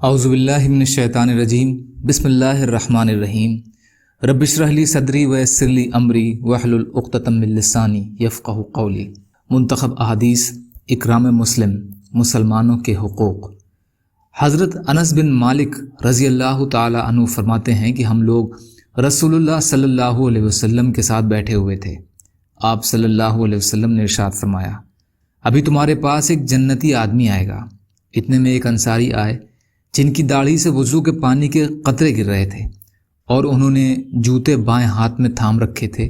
اعوذ باللہ من الشیطان الرجیم بسم اللہ الرحمن الرحیم رب اشرح لی صدری ویسر لی امری واحلل عقدۃ من لسانی یفقہوا قولی۔ منتخب احادیث اکرام مسلم، مسلمانوں کے حقوق۔ حضرت انس بن مالک رضی اللہ تعالی عنہ فرماتے ہیں کہ ہم لوگ رسول اللہ صلی اللہ علیہ وسلم کے ساتھ بیٹھے ہوئے تھے۔ آپ صلی اللہ علیہ وسلم نے ارشاد فرمایا، ابھی تمہارے پاس ایک جنتی آدمی آئے گا۔ اتنے میں ایک انصاری آئے جن کی داڑھی سے وضو کے پانی کے قطرے گر رہے تھے اور انہوں نے جوتے بائیں ہاتھ میں تھام رکھے تھے۔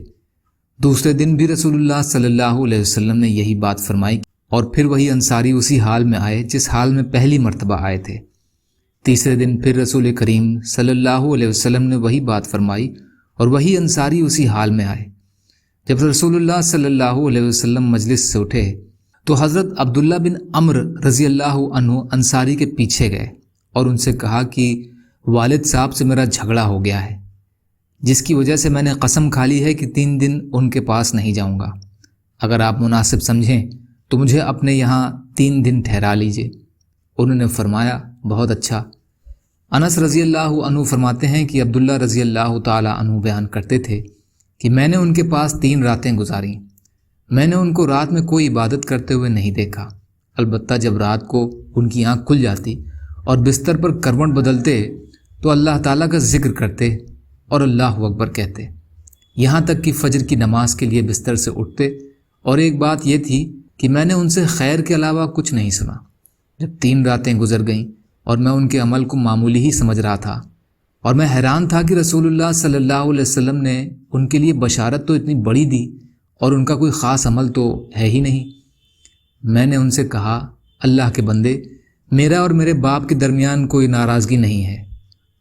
دوسرے دن بھی رسول اللہ صلی اللہ علیہ وسلم نے یہی بات فرمائی اور پھر وہی انصاری اسی حال میں آئے جس حال میں پہلی مرتبہ آئے تھے۔ تیسرے دن پھر رسول کریم صلی اللہ علیہ وسلم نے وہی بات فرمائی اور وہی انصاری اسی حال میں آئے۔ جب رسول اللہ صلی اللہ علیہ وسلم مجلس سے اٹھے تو حضرت عبداللہ بن عمرو رضی اللہ عنہ انصاری کے پیچھے گئے اور ان سے کہا کہ والد صاحب سے میرا جھگڑا ہو گیا ہے، جس کی وجہ سے میں نے قسم کھا لی ہے کہ 3 دن ان کے پاس نہیں جاؤں گا۔ اگر آپ مناسب سمجھیں تو مجھے اپنے یہاں 3 دن ٹھہرا لیجئے۔ انہوں نے فرمایا، بہت اچھا۔ انس رضی اللہ عنہ فرماتے ہیں کہ عبداللہ رضی اللہ تعالی عنہ بیان کرتے تھے کہ میں نے ان کے پاس 3 راتیں گزاریں۔ میں نے ان کو رات میں کوئی عبادت کرتے ہوئے نہیں دیکھا، البتہ جب رات کو ان کی آنکھ کھل جاتی اور بستر پر کروٹ بدلتے تو اللہ تعالیٰ کا ذکر کرتے اور اللہ اکبر کہتے، یہاں تک کہ فجر کی نماز کے لیے بستر سے اٹھتے۔ اور ایک بات یہ تھی کہ میں نے ان سے خیر کے علاوہ کچھ نہیں سنا۔ جب 3 راتیں گزر گئیں اور میں ان کے عمل کو معمولی ہی سمجھ رہا تھا اور میں حیران تھا کہ رسول اللہ صلی اللہ علیہ وسلم نے ان کے لیے بشارت تو اتنی بڑی دی اور ان کا کوئی خاص عمل تو ہے ہی نہیں۔ میں نے ان سے کہا، اللہ کے بندے، میرا اور میرے باپ کے درمیان کوئی ناراضگی نہیں ہے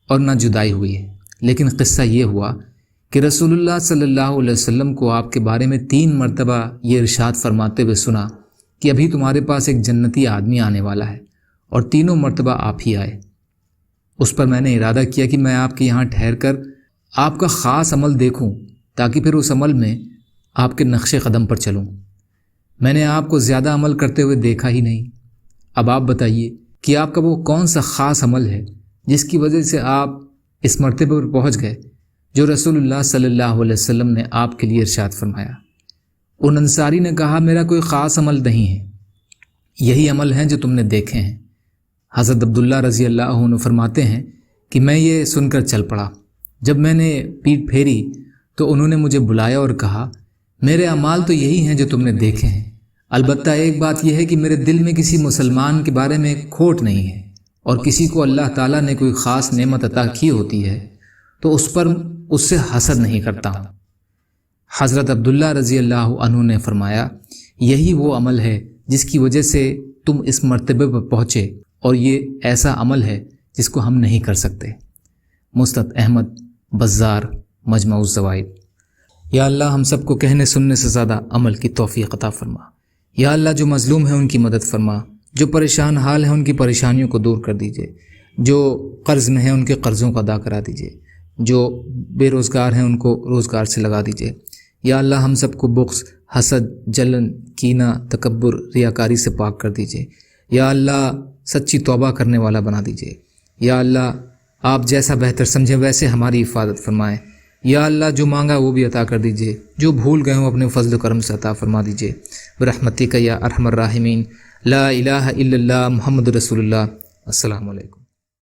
اور نہ جدائی ہوئی ہے، لیکن قصہ یہ ہوا کہ رسول اللہ صلی اللہ علیہ وسلم کو آپ کے بارے میں 3 مرتبہ یہ ارشاد فرماتے ہوئے سنا کہ ابھی تمہارے پاس ایک جنتی آدمی آنے والا ہے، اور تینوں مرتبہ آپ ہی آئے۔ اس پر میں نے ارادہ کیا کہ میں آپ کے یہاں ٹھہر کر آپ کا خاص عمل دیکھوں تاکہ پھر اس عمل میں آپ کے نقش قدم پر چلوں۔ میں نے آپ کو زیادہ عمل کرتے ہوئے دیکھا ہی نہیں۔ اب آپ بتائیے کہ آپ کا وہ کون سا خاص عمل ہے جس کی وجہ سے آپ اس مرتبے پر پہنچ گئے جو رسول اللہ صلی اللہ علیہ وسلم نے آپ کے لیے ارشاد فرمایا۔ ان انصاری نے کہا، میرا کوئی خاص عمل نہیں ہے، یہی عمل ہیں جو تم نے دیکھے ہیں۔ حضرت عبداللہ رضی اللہ عنہ فرماتے ہیں کہ میں یہ سن کر چل پڑا۔ جب میں نے پیٹھ پھیری تو انہوں نے مجھے بلایا اور کہا، میرے اعمال تو یہی ہیں جو تم نے دیکھے ہیں، البتہ ایک بات یہ ہے کہ میرے دل میں کسی مسلمان کے بارے میں کھوٹ نہیں ہے، اور کسی کو اللہ تعالیٰ نے کوئی خاص نعمت عطا کی ہوتی ہے تو اس پر اس سے حسد نہیں کرتا ہوں۔ حضرت عبداللہ رضی اللہ عنہ نے فرمایا، یہی وہ عمل ہے جس کی وجہ سے تم اس مرتبے پر پہنچے، اور یہ ایسا عمل ہے جس کو ہم نہیں کر سکتے۔ مستد احمد بزار، مجمع الزوائد۔ یا اللہ ہم سب کو کہنے سننے سے زیادہ عمل کی توفیق عطا فرما۔ یا اللہ جو مظلوم ہیں ان کی مدد فرما، جو پریشان حال ہیں ان کی پریشانیوں کو دور کر دیجئے، جو قرض میں ہیں ان کے قرضوں کو ادا کرا دیجئے، جو بے روزگار ہیں ان کو روزگار سے لگا دیجئے۔ یا اللہ ہم سب کو بغض، حسد، جلن، کینہ، تکبر، ریاکاری سے پاک کر دیجئے۔ یا اللہ سچی توبہ کرنے والا بنا دیجئے۔ یا اللہ آپ جیسا بہتر سمجھیں ویسے ہماری حفاظت فرمائیں۔ یا اللہ جو مانگا وہ بھی عطا کر دیجئے، جو بھول گئے ہوں اپنے فضل و کرم سے عطا فرما دیجئے برحمتک یا ارحم الراحمین۔ لا الہ الا اللہ محمد رسول اللہ۔ السلام علیکم۔